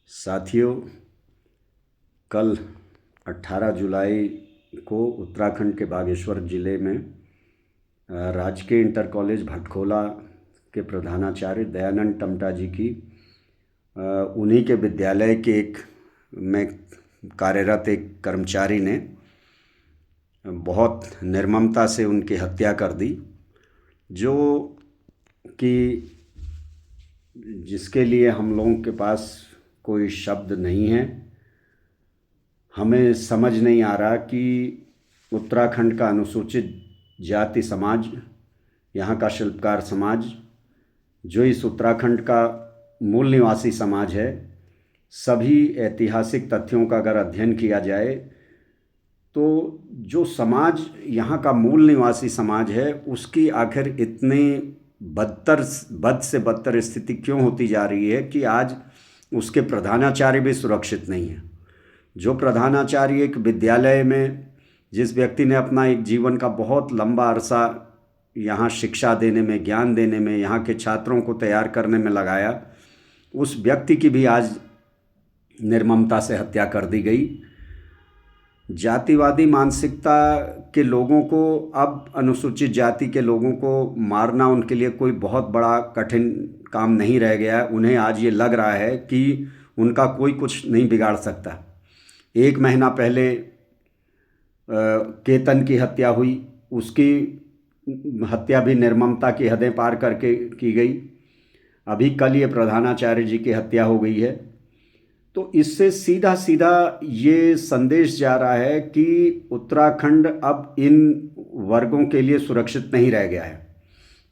साथियों, कल 18 जुलाई को उत्तराखंड के बागेश्वर ज़िले में राजकीय इंटर कॉलेज भटखोला के प्रधानाचार्य दयानंद टमटा जी की उन्हीं के विद्यालय के एक में कार्यरत एक कर्मचारी ने बहुत निर्ममता से उनकी हत्या कर दी, जो कि जिसके लिए हम लोगों के पास कोई शब्द नहीं है। हमें समझ नहीं आ रहा कि उत्तराखंड का अनुसूचित जाति समाज, यहाँ का शिल्पकार समाज, जो इस उत्तराखंड का मूल निवासी समाज है, सभी ऐतिहासिक तथ्यों का अगर अध्ययन किया जाए तो जो समाज यहाँ का मूल निवासी समाज है, उसकी आखिर इतनी बद से बदतर स्थिति क्यों होती जा रही है कि आज उसके प्रधानाचार्य भी सुरक्षित नहीं है। जो प्रधानाचार्य एक विद्यालय में, जिस व्यक्ति ने अपना एक जीवन का बहुत लंबा अरसा यहाँ शिक्षा देने में, ज्ञान देने में, यहाँ के छात्रों को तैयार करने में लगाया, उस व्यक्ति की भी आज निर्ममता से हत्या कर दी गई। जातिवादी मानसिकता के लोगों को अब अनुसूचित जाति के लोगों को मारना उनके लिए कोई बहुत बड़ा कठिन काम नहीं रह गया है। उन्हें आज ये लग रहा है कि उनका कोई कुछ नहीं बिगाड़ सकता। एक महीना पहले केतन की हत्या हुई, उसकी हत्या भी निर्ममता की हदें पार करके की गई। अभी कल ये प्रधानाचार्य जी की हत्या हो गई है। तो इससे सीधा सीधा ये संदेश जा रहा है कि उत्तराखंड अब इन वर्गों के लिए सुरक्षित नहीं रह गया है।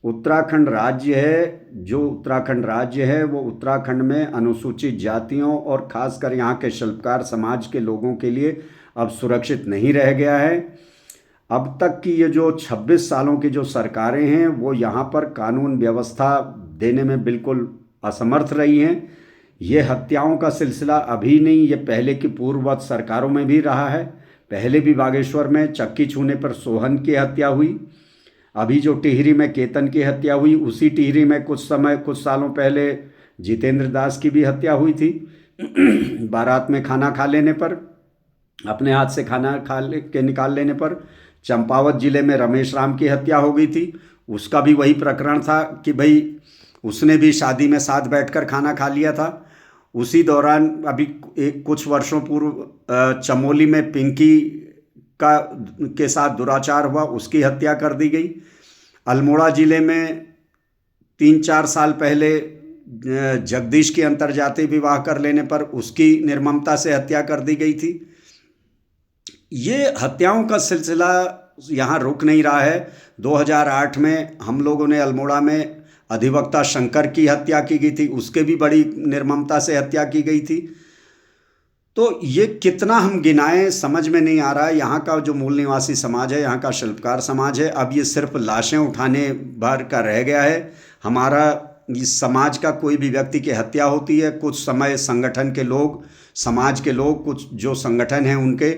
उत्तराखंड राज्य है, जो उत्तराखंड राज्य है वो उत्तराखंड में अनुसूचित जातियों और ख़ासकर यहाँ के शिल्पकार समाज के लोगों के लिए अब सुरक्षित नहीं रह गया है। अब तक की ये जो 26 सालों की जो सरकारें हैं, वो यहाँ पर कानून व्यवस्था देने में बिल्कुल असमर्थ रही हैं। ये हत्याओं का सिलसिला अभी नहीं, ये पहले की पूर्ववत सरकारों में भी रहा है। पहले भी बागेश्वर में चक्की छूने पर सोहन की हत्या हुई। अभी जो टिहरी में केतन की हत्या हुई, उसी टिहरी में कुछ सालों पहले जितेंद्र दास की भी हत्या हुई थी। बारात में खाना खा लेने पर, अपने हाथ से खाना के निकाल लेने पर। चंपावत जिले में रमेश राम की हत्या हो गई थी, उसका भी वही प्रकरण था कि भाई उसने भी शादी में साथ बैठकर खाना खा लिया था। उसी दौरान अभी कुछ वर्षों पूर्व चमोली में पिंकी के साथ दुराचार हुआ, उसकी हत्या कर दी गई। अल्मोड़ा जिले में 3-4 साल पहले जगदीश की अंतर्जातीय विवाह कर लेने पर उसकी निर्ममता से हत्या कर दी गई थी। ये हत्याओं का सिलसिला यहाँ रुक नहीं रहा है। 2008 में हम लोगों ने अल्मोड़ा में अधिवक्ता शंकर की हत्या की गई थी, उसके भी बड़ी निर्ममता से हत्या की गई थी। तो ये कितना हम गिनाएं समझ में नहीं आ रहा है। यहाँ का जो मूल निवासी समाज है, यहाँ का शिल्पकार समाज है, अब ये सिर्फ लाशें उठाने भर का रह गया है। हमारा इस समाज का कोई भी व्यक्ति की हत्या होती है, कुछ समय संगठन के लोग, समाज के लोग, कुछ जो संगठन हैं उनके,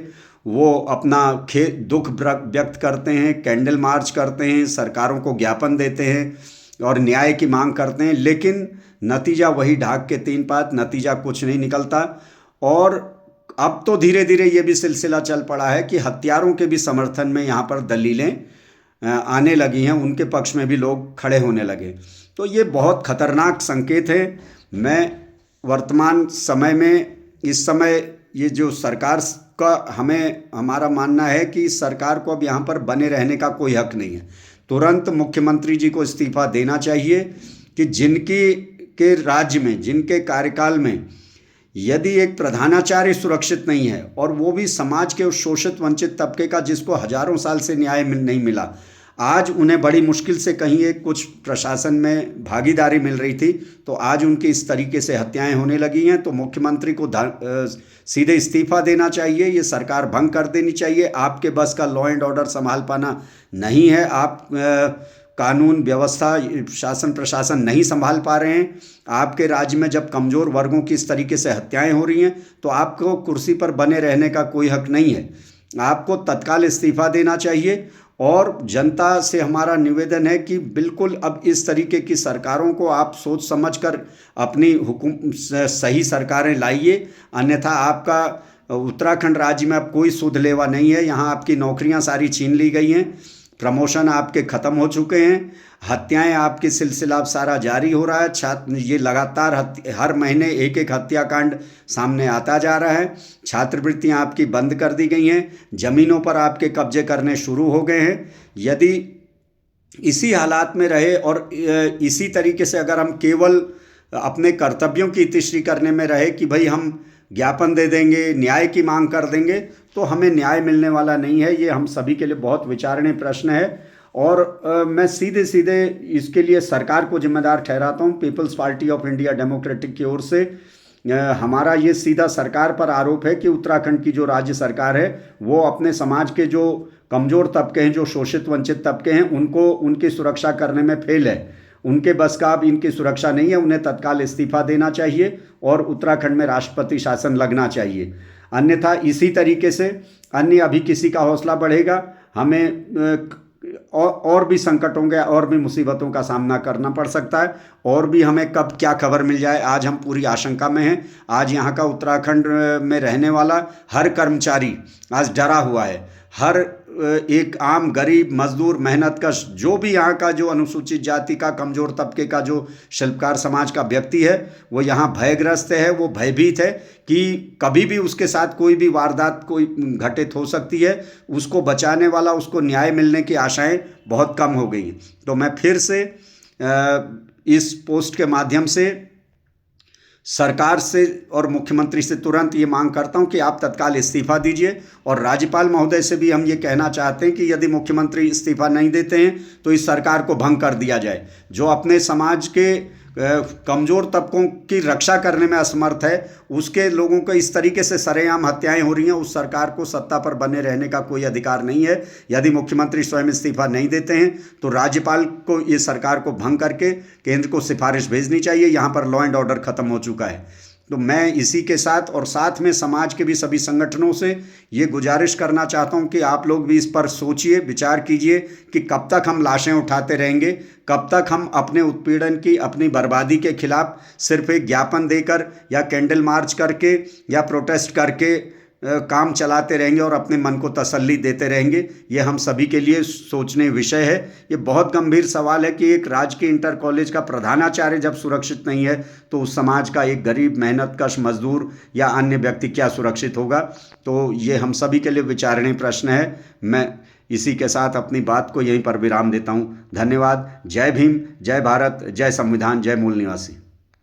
वो अपना दुख व्यक्त करते हैं, कैंडल मार्च करते हैं, सरकारों को ज्ञापन देते हैं और न्याय की मांग करते हैं, लेकिन नतीजा वही ढाक के 3 पात, नतीजा कुछ नहीं निकलता। और अब तो धीरे धीरे ये भी सिलसिला चल पड़ा है कि हत्यारों के भी समर्थन में यहाँ पर दलीलें आने लगी हैं, उनके पक्ष में भी लोग खड़े होने लगे। तो ये बहुत खतरनाक संकेत है। मैं वर्तमान समय में, इस समय ये जो सरकार का, हमारा मानना है कि सरकार को अब यहाँ पर बने रहने का कोई हक नहीं है। तुरंत मुख्यमंत्री जी को इस्तीफा देना चाहिए कि के राज्य में, जिनके कार्यकाल में यदि एक प्रधानाचार्य सुरक्षित नहीं है, और वो भी समाज के उस शोषित वंचित तबके का जिसको हजारों साल से न्याय नहीं मिला, आज उन्हें बड़ी मुश्किल से कहीं एक कुछ प्रशासन में भागीदारी मिल रही थी, तो आज उनकी इस तरीके से हत्याएं होने लगी हैं। तो मुख्यमंत्री को सीधे इस्तीफा देना चाहिए, ये सरकार भंग कर देनी चाहिए। आपके बस का लॉ एंड ऑर्डर संभाल पाना नहीं है, आप कानून व्यवस्था, शासन प्रशासन नहीं संभाल पा रहे हैं। आपके राज्य में जब कमज़ोर वर्गों की इस तरीके से हत्याएं हो रही हैं, तो आपको कुर्सी पर बने रहने का कोई हक नहीं है। आपको तत्काल इस्तीफा देना चाहिए और जनता से हमारा निवेदन है कि बिल्कुल अब इस तरीके की सरकारों को आप सोच समझकर अपनी सही सरकारें लाइए, अन्यथा आपका उत्तराखंड राज्य में अब कोई सुध लेवा नहीं है। यहाँ आपकी नौकरियाँ सारी छीन ली गई हैं, प्रमोशन आपके ख़त्म हो चुके हैं, हत्याएं आपकी सिलसिला अब सारा जारी हो रहा है। छात्र ये लगातार हर महीने एक एक हत्याकांड सामने आता जा रहा है। छात्रवृत्तियां आपकी बंद कर दी गई हैं, ज़मीनों पर आपके कब्जे करने शुरू हो गए हैं। यदि इसी हालात में रहे और इसी तरीके से अगर हम केवल अपने कर्तव्यों की इतिश्री करने में रहे कि भाई हम ज्ञापन दे देंगे, न्याय की मांग कर देंगे, तो हमें न्याय मिलने वाला नहीं है। ये हम सभी के लिए बहुत विचारणीय प्रश्न है और मैं सीधे सीधे इसके लिए सरकार को जिम्मेदार ठहराता हूँ। People's party of India democratic की ओर से हमारा ये सीधा सरकार पर आरोप है कि उत्तराखंड की जो राज्य सरकार है वो अपने समाज के जो कमज़ोर तबके हैं, जो शोषित वंचित तबके हैं, उनको उनकी सुरक्षा करने में फेल है। उनके बस का अब इनकी सुरक्षा नहीं है। उन्हें तत्काल इस्तीफा देना चाहिए और उत्तराखंड में राष्ट्रपति शासन लगना चाहिए। अन्यथा इसी तरीके से अन्य अभी किसी का हौसला बढ़ेगा, हमें और भी संकट होंगे, और भी मुसीबतों का सामना करना पड़ सकता है, और भी हमें कब क्या खबर मिल जाए आज हम पूरी आशंका में हैं। आज यहाँ का उत्तराखंड में रहने वाला हर कर्मचारी आज डरा हुआ है। हर एक आम गरीब मजदूर मेहनतकश जो भी यहाँ का जो अनुसूचित जाति का कमज़ोर तबके का जो शिल्पकार समाज का व्यक्ति है वो यहाँ भयग्रस्त है, वो भयभीत है कि कभी भी उसके साथ कोई भी वारदात कोई घटित हो सकती है। उसको बचाने वाला, उसको न्याय मिलने की आशाएं बहुत कम हो गई हैं। तो मैं फिर से इस पोस्ट के माध्यम से सरकार से और मुख्यमंत्री से तुरंत ये मांग करता हूं कि आप तत्काल इस्तीफा दीजिए। और राज्यपाल महोदय से भी हम ये कहना चाहते हैं कि यदि मुख्यमंत्री इस्तीफा नहीं देते हैं तो इस सरकार को भंग कर दिया जाए। जो अपने समाज के कमज़ोर तबकों की रक्षा करने में असमर्थ है, उसके लोगों को इस तरीके से सरेआम हत्याएं हो रही हैं, उस सरकार को सत्ता पर बने रहने का कोई अधिकार नहीं है। यदि मुख्यमंत्री स्वयं इस्तीफा नहीं देते हैं तो राज्यपाल को ये सरकार को भंग करके केंद्र को सिफारिश भेजनी चाहिए। यहाँ पर लॉ एंड ऑर्डर खत्म हो चुका है। तो मैं इसी के साथ और साथ में समाज के भी सभी संगठनों से ये गुजारिश करना चाहता हूँ कि आप लोग भी इस पर सोचिए, विचार कीजिए कि कब तक हम लाशें उठाते रहेंगे, कब तक हम अपने उत्पीड़न की, अपनी बर्बादी के खिलाफ सिर्फ एक ज्ञापन देकर या कैंडल मार्च करके या प्रोटेस्ट करके काम चलाते रहेंगे और अपने मन को तसल्ली देते रहेंगे। ये हम सभी के लिए सोचने विषय है। ये बहुत गंभीर सवाल है कि एक राजकीय इंटर कॉलेज का प्रधानाचार्य जब सुरक्षित नहीं है तो उस समाज का एक गरीब मेहनतकश मजदूर या अन्य व्यक्ति क्या सुरक्षित होगा। तो ये हम सभी के लिए विचारणीय प्रश्न है। मैं इसी के साथ अपनी बात को यहीं पर विराम देता हूँ। धन्यवाद। जय भीम, जय भारत, जय संविधान, जय मूल निवासी।